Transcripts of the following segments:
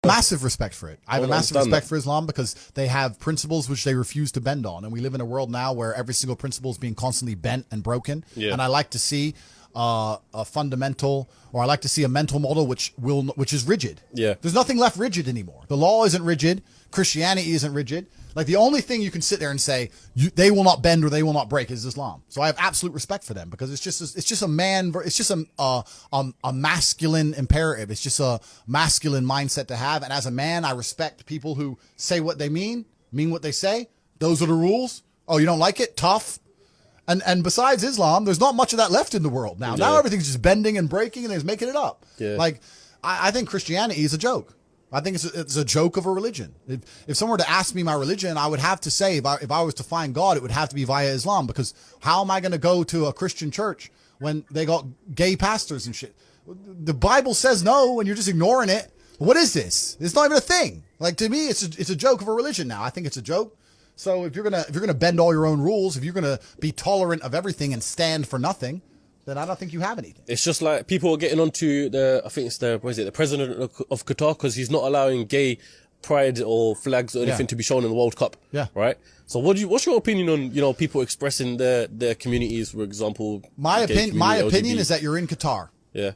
massive respect for it. I have a massive respect for Islam because they have principles which they refuse to bend on. And we live in a world now where every single principle is being constantly bent and broken. Yeah. And I like to see a fundamental, or I like to see a mental model which is rigid. Yeah. There's nothing left rigid anymore. The law isn't rigid. Christianity isn't rigid. Like, the only thing you can sit there and say they will not bend or they will not break is Islam. So I have absolute respect for them because it's just a masculine imperative. It's just a masculine mindset to have. And as a man, I respect people who say what they mean what they say. Those are the rules. Oh, you don't like it? Tough. And besides Islam, there's not much of that left in the world now. Now everything's just bending and breaking and they're just making it up. Yeah. Like, I think Christianity is a joke. I think it's a joke of a religion. If someone were to ask me my religion, I would have to say, if I was to find God, it would have to be via Islam, because how am I going to go to a Christian church when they got gay pastors and shit? The Bible says no, and you're just ignoring it. What is this? It's not even a thing. Like, to me, it's a joke of a religion now. I think it's a joke. So if you're gonna bend all your own rules, if you're gonna be tolerant of everything and stand for nothing, then I don't think you have anything. It's just like people are getting onto the president of Qatar, because he's not allowing gay pride or flags or anything to be shown in the World Cup. Yeah. Right? So what's your opinion on, people expressing their communities, for example? My opinion is that you're in Qatar. Yeah.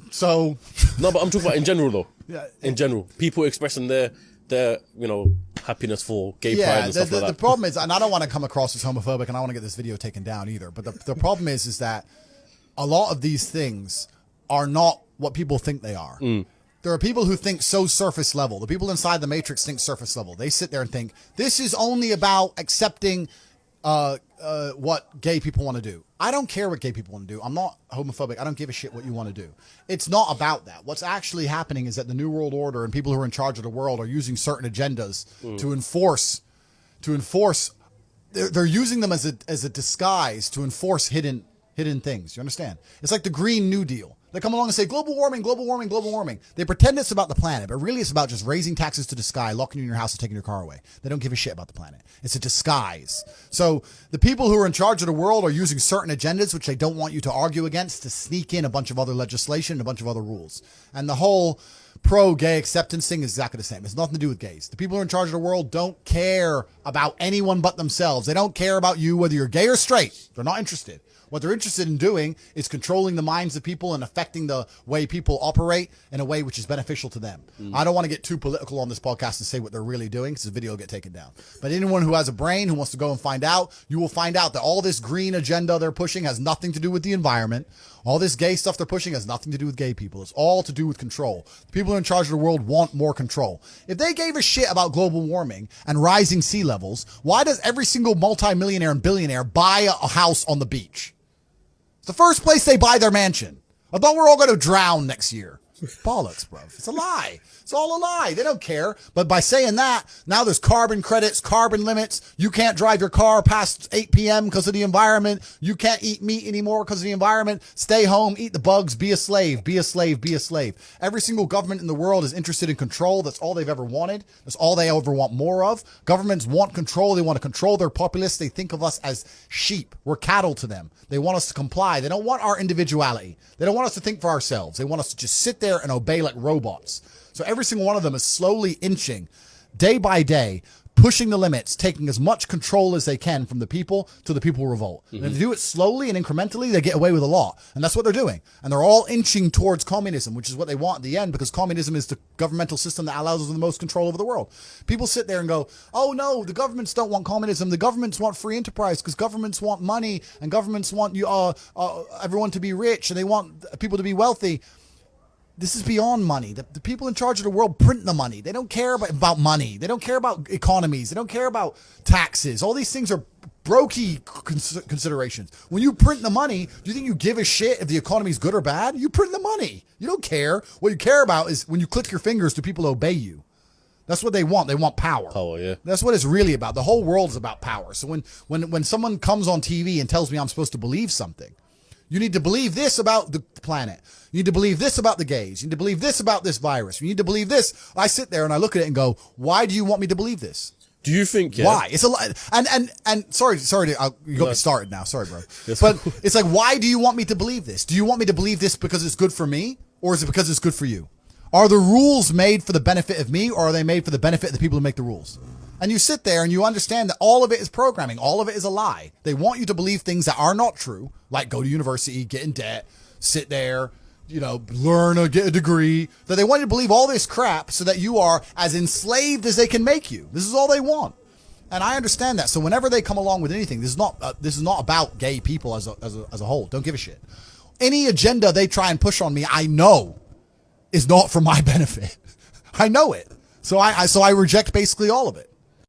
So. No, but I'm talking about in general though. Yeah. In general. People expressing their happiness for gay pride and stuff like that. The problem is, and I don't want to come across as homophobic, and I don't want to get this video taken down either, but the problem is that a lot of these things are not what people think they are. There are people who think so surface level. The people inside the Matrix think surface level. They sit there and think, this is only about accepting what gay people want to do. I don't care what gay people want to do. I'm not homophobic. I don't give a shit what you want to do. It's not about that. What's actually happening is that the New World Order and people who are in charge of the world are using certain agendas to enforce. They're using them as a disguise to enforce hidden things. You understand? It's like the Green New Deal. They come along and say, global warming, global warming, global warming. They pretend it's about the planet, but really it's about just raising taxes to the sky, locking you in your house and taking your car away. They don't give a shit about the planet. It's a disguise. So the people who are in charge of the world are using certain agendas, which they don't want you to argue against, to sneak in a bunch of other legislation and a bunch of other rules. And the whole pro-gay acceptance thing is exactly the same. It's nothing to do with gays. The people who are in charge of the world don't care about anyone but themselves. They don't care about you, whether you're gay or straight. They're not interested. What they're interested in doing is controlling the minds of people and affecting the way people operate in a way which is beneficial to them. I don't want to get too political on this podcast and say what they're really doing, because the video will get taken down. But anyone who has a brain, who wants to go and find out, you will find out that all this green agenda they're pushing has nothing to do with the environment. All this gay stuff they're pushing has nothing to do with gay people. It's all to do with control. The people who are in charge of the world want more control. If they gave a shit about global warming and rising sea levels, why does every single multimillionaire and billionaire buy a house on the beach? The first place they buy their mansion. I thought we're all going to drown next year. Bollocks, bro. It's a lie. It's all a lie. They don't care. But by saying that, now there's carbon credits, carbon limits. You can't drive your car past 8 p.m. because of the environment. You can't eat meat anymore because of the environment. Stay home, eat the bugs, be a slave, be a slave, be a slave. Every single government in the world is interested in control. That's all they've ever wanted. That's all they ever want more of. Governments want control. They want to control their populace. They think of us as sheep. We're cattle to them. They want us to comply. They don't want our individuality. They don't want us to think for ourselves. They want us to just sit there and obey like robots. So every single one of them is slowly inching, day by day, pushing the limits, taking as much control as they can from the people to the people who revolt. And if they do it slowly and incrementally, they get away with a lot. And that's what they're doing. And they're all inching towards communism, which is what they want at the end, because communism is the governmental system that allows us the most control over the world. People sit there and go, oh no, the governments don't want communism. The governments want free enterprise, because governments want money, and governments want everyone to be rich, and they want people to be wealthy. This is beyond money. The people in charge of the world print the money. They don't care about money. They don't care about economies. They don't care about taxes. All these things are brokey considerations. When you print the money, do you think you give a shit if the economy is good or bad? You print the money. You don't care. What you care about is when you click your fingers, do people obey you? That's what they want. They want power. Power, yeah. That's what it's really about. The whole world is about power. So when someone comes on TV and tells me I'm supposed to believe something, you need to believe this about the planet. You need to believe this about the gays. You need to believe this about this virus. You need to believe this. I sit there and I look at it and go, why do you want me to believe this? Do you think, why? It's a lot. And sorry, you got me started now. Sorry, bro. But it's like, why do you want me to believe this? Do you want me to believe this because it's good for me? Or is it because it's good for you? Are the rules made for the benefit of me, or are they made for the benefit of the people who make the rules? And you sit there and you understand that all of it is programming. All of it is a lie. They want you to believe things that are not true, like go to university, get in debt, sit there, learn or get a degree. That they want you to believe all this crap so that you are as enslaved as they can make you. This is all they want. And I understand that. So whenever they come along with anything, this is not about gay people as a whole. Don't give a shit. Any agenda they try and push on me, I know is not for my benefit. I know it. So I reject basically all of it.